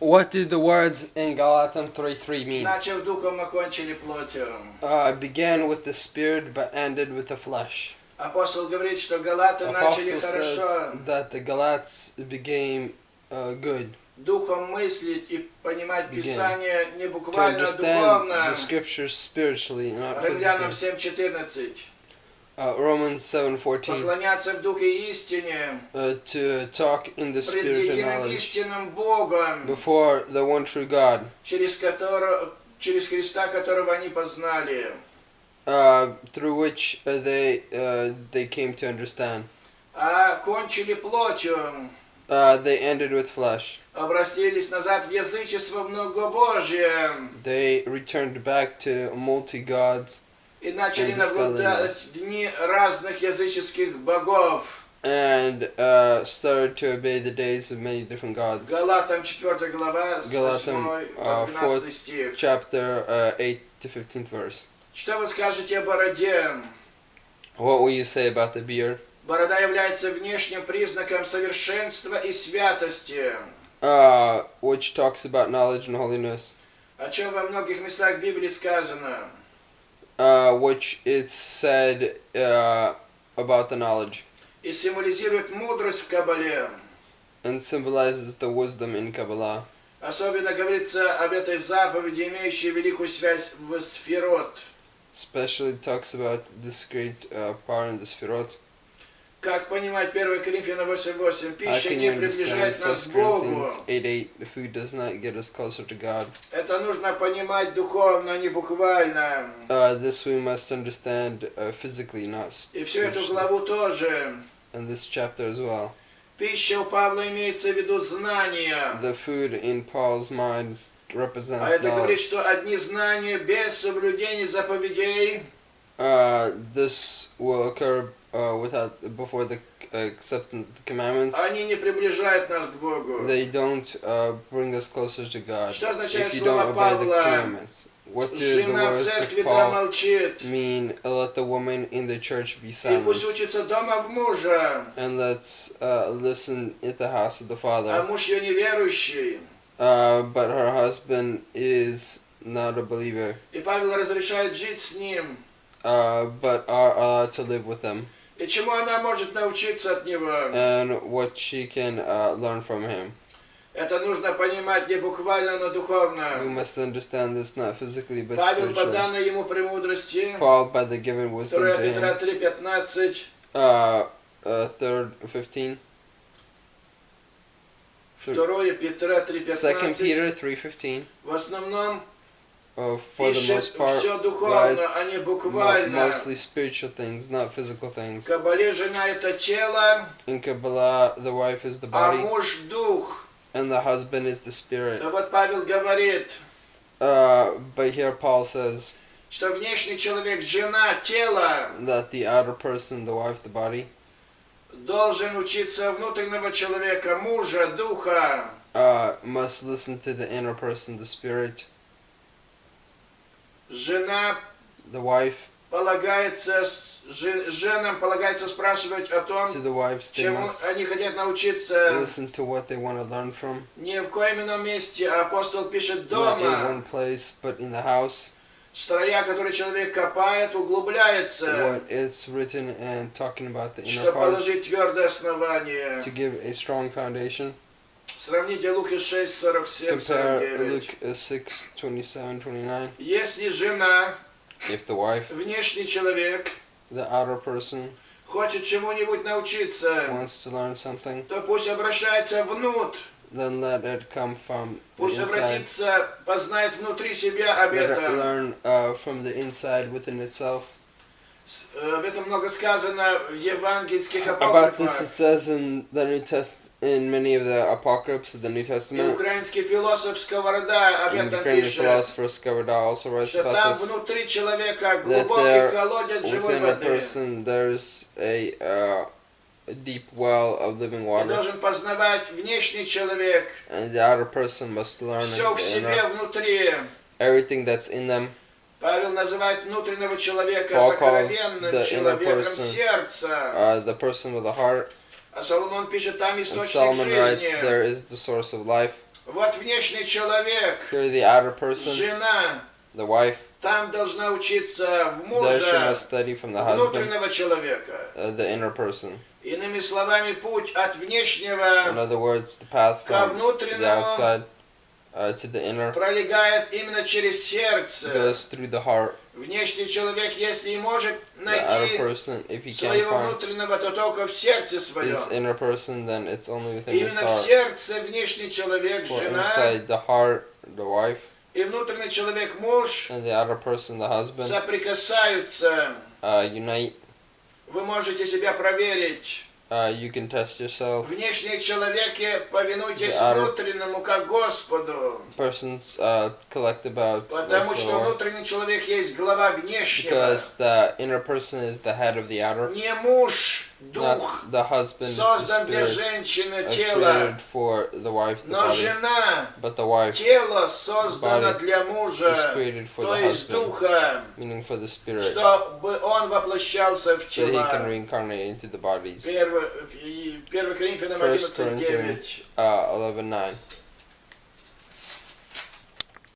What do the words in Galatians 3:3 mean? Начав духом, окончили плотью. Began with the spirit but ended with the flesh. Апостол говорит, что Галаты начали Apostle хорошо. says that the Galates became good. Духом мыслить и понимать Began Писание не To буквально, а understand духовно. the scriptures spiritually, not Римлянам physically. 7:14. Romans 7:14. Поклоняться в духе истине. To talk in the Пред spirit of единым knowledge истинным Богом, before the one true God, через Христа, которого они познали. through which they came to understand. А кончили плотью. They ended with flesh. Обратились назад в язычество многобожие. They returned back to multi-gods И начали And наблюдать дни разных языческих богов. and started to obey the days of many different gods. Галатам 4 глава, с 8 Галатам, по 12 4th стих. chapter 8 to 15th verse. Что вы скажете о бороде? What will you say about the beard? Борода является внешним признаком совершенства и святости, Which talks about knowledge and holiness. о чем во многих местах Библии сказано. Which it's said about the knowledge. И символизирует мудрость в Кабале. And symbolizes the wisdom in Kabbalah. Особенно говорится об этой заповеди, имеющей великую связь в сферот. Especially talks about this great power in the Sfirot. Как понимать 1 Коринфянам 8:8? How Пища can не you understand приближает 1 нас к Богу. Corinthians 8:8? The food does not get us closer to God. Это нужно понимать духовно, а не буквально. This we must understand physically, not И всю эту spiritually. главу тоже. And this chapter as well. Пища у Павла имеется в виду знания. The food in Paul's mind А represents это говорит, knowledge. что одни знания без соблюдения заповедей This will occur before the acceptance of the commandments. они не приближают нас к Богу. They don't bring us closer to God Что означает if you don't слово obey the Павла? commandments. What do the Жена в words церкви of да Paul молчит. mean? Let the woman in the church be И silent, пусть учится дома в мужа, and let's listen at the house of the а Father. муж ее неверующий. But her husband is not a believer, И Павел разрешает жить с ним. but are allowed to live with them, И чему она может научиться от него? and what she can learn from him. Это нужно понимать не буквально, но We духовно. must understand this not physically but Павел по spiritually. данной ему премудрости, Paul, by the given wisdom 2 to Петра him, 3:15, 3rd 15. 2 Петра 2 3:15, Peter 3:15. в основном For the пишет most part, все духовно, а writes не буквально. mostly spiritual things, not physical В things. Кабале жена это тело, In Kabbalah, the wife is the а body, муж дух. and the husband is the spirit. А вот Павел говорит, But here Paul says что внешний человек, жена, тело, that the outer person, the wife, the body, должен учиться внутреннего человека, мужа, духа. must listen to the inner person, the spirit. Жена The wife, женам полагается спрашивать о том, to the wives, they чему must они хотят научиться. listen to what they want to learn from. Не в коем ином месте, а апостол пишет Not in дома. one place, but in the house. Строя, которые человек копает, углубляется, What is written and talking about the inner чтобы parts, положить твердое основание. to give a strong foundation. Сравните Луки 6, 47, Compare 49. Luke 6, 27, 29. Если жена, If the wife, внешний человек, the outer person, хочет чему-нибудь научиться, wants to learn something, то пусть обращается внутрь. then let it come from the Пусть inside. обратится, познает внутри себя об Let it этом. learn from the inside within itself. Об этом много сказано в евангельских About this it апокрифах. says in the in many of the apocryphs of the New И Testament. украинский философ Сковорода об And the этом Ukrainian пишет, philosopher Skovda also writes что about там this. внутри человека That глубокий there, колодец живой within a воды. person, there's a deep well of living И water, должен познавать внешний человек, and the outer person must learn все в the себе inner, внутри. everything that's in them. Павел называет внутреннего человека Paul calls сокровенным the inner человеком person, сердца. The person with the heart. А Соломон пишет, там And источник Solomon writes, жизни. there is the source of life. Вот внешний человек, Here the outer person, жена, the wife, там должна учиться в there she мужа, must study from the husband, внутреннего человека. the inner person. Иными словами, путь от In внешнего other words, the path к from the внутреннему outside to the inner пролегает именно через сердце. goes through the heart. Внешний человек, если и может The outer найти person, if he can своего find внутреннего, то только в сердце his своем. inner person, then it's only within his Именно в heart. сердце внешний человек, For жена, inside the heart, the wife, и внутренний человек, муж, and the outer person, the husband, соприкасаются. unite. Вы можете себя проверить. You can test yourself. Внешние человеки, повинуйтесь The outer внутреннему, как Господу. Persons collect about Потому like the что Lord, внутренний человек есть глава внешнего. because the inner person is the head of the outer. Не муж, дух, Not the husband is the создан для spirit женщины created тело, for the wife, the но body, жена, but the wife тело создано body для мужа, is created for то the есть husband, духа, meaning for the spirit, чтобы он воплощался в so he can тела. reincarnate into the bodies. 1 Коринфянам 1 11:9. Corinthians 11:9.